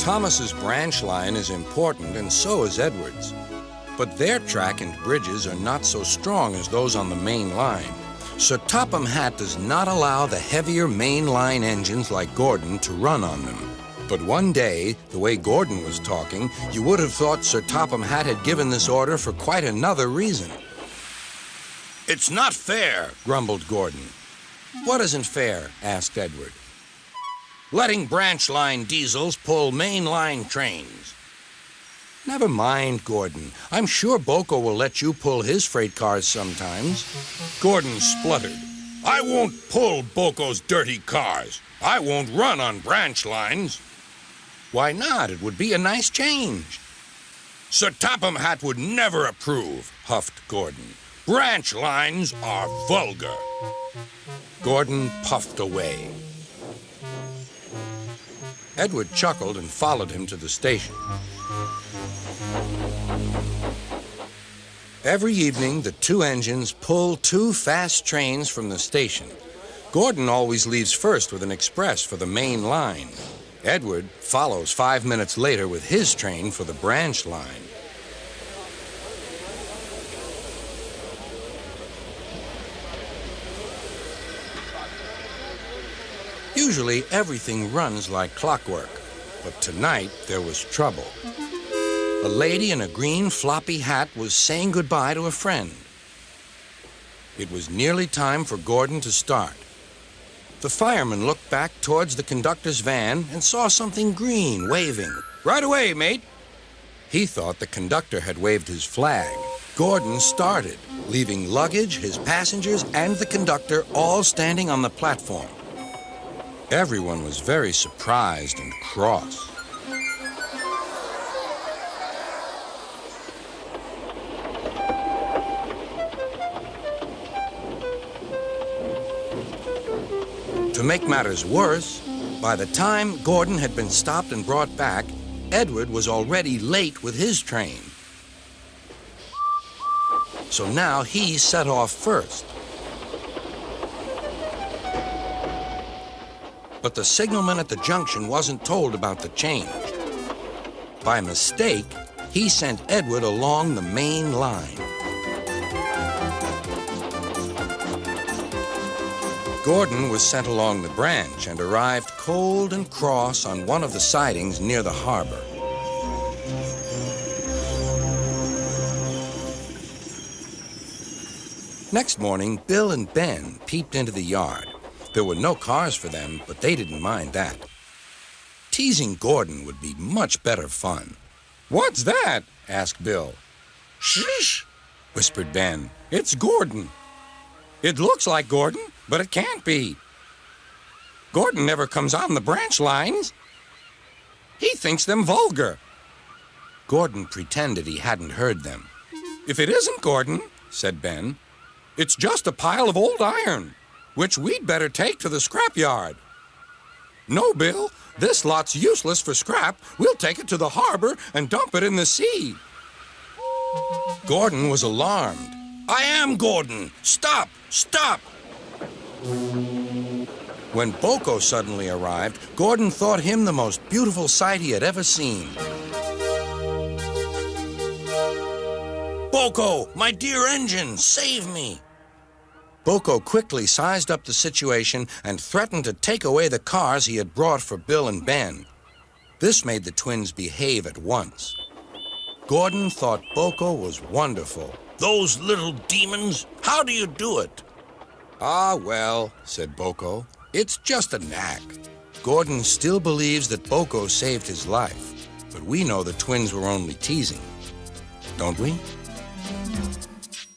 Thomas's branch line is important, and so is Edward's. But their track and bridges are not so strong as those on the main line. Sir Topham Hatt does not allow the heavier main line engines like Gordon to run on them. But one day, the way Gordon was talking, you would have thought Sir Topham Hatt had given this order for quite another reason. "It's not fair," grumbled Gordon. "What isn't fair?" asked Edward. "Letting branch line diesels pull main line trains." "Never mind, Gordon. I'm sure Boko will let you pull his freight cars sometimes." Gordon spluttered. "I won't pull Boko's dirty cars. I won't run on branch lines." "Why not? It would be a nice change." "Sir Topham Hatt would never approve," huffed Gordon. "Branch lines are vulgar." Gordon puffed away. Edward chuckled and followed him to the station. Every evening, the two engines pull two fast trains from the station. Gordon always leaves first with an express for the main line. Edward follows 5 minutes later with his train for the branch line. Usually, everything runs like clockwork, but tonight there was trouble. A lady in a green floppy hat was saying goodbye to a friend. It was nearly time for Gordon to start. The fireman looked back towards the conductor's van and saw something green waving. "Right away, mate." He thought the conductor had waved his flag. Gordon started, leaving luggage, his passengers, and the conductor all standing on the platform. Everyone was very surprised and cross. To make matters worse, by the time Gordon had been stopped and brought back, Edward was already late with his train. So now he set off first. But the signalman at the junction wasn't told about the change. By mistake, he sent Edward along the main line. Gordon was sent along the branch and arrived cold and cross on one of the sidings near the harbor. Next morning, Bill and Ben peeped into the yard. There were no cars for them, but they didn't mind that. Teasing Gordon would be much better fun. "What's that?" asked Bill. "Shh," whispered Ben. "It's Gordon." "It looks like Gordon, but it can't be. Gordon never comes on the branch lines. He thinks them vulgar." Gordon pretended he hadn't heard them. "If it isn't Gordon," said Ben, "it's just a pile of old iron, which we'd better take to the scrapyard." "No, Bill, this lot's useless for scrap. We'll take it to the harbor and dump it in the sea." Gordon was alarmed. "I am Gordon. Stop! Stop!" When Boko suddenly arrived, Gordon thought him the most beautiful sight he had ever seen. "Boko, my dear engine, save me!" Boko quickly sized up the situation and threatened to take away the cars he had brought for Bill and Ben. This made the twins behave at once. Gordon thought Boko was wonderful. "Those little demons, how do you do it?" "Ah, well," said Boko, "it's just a knack." Gordon still believes that Boko saved his life, but we know the twins were only teasing, don't we?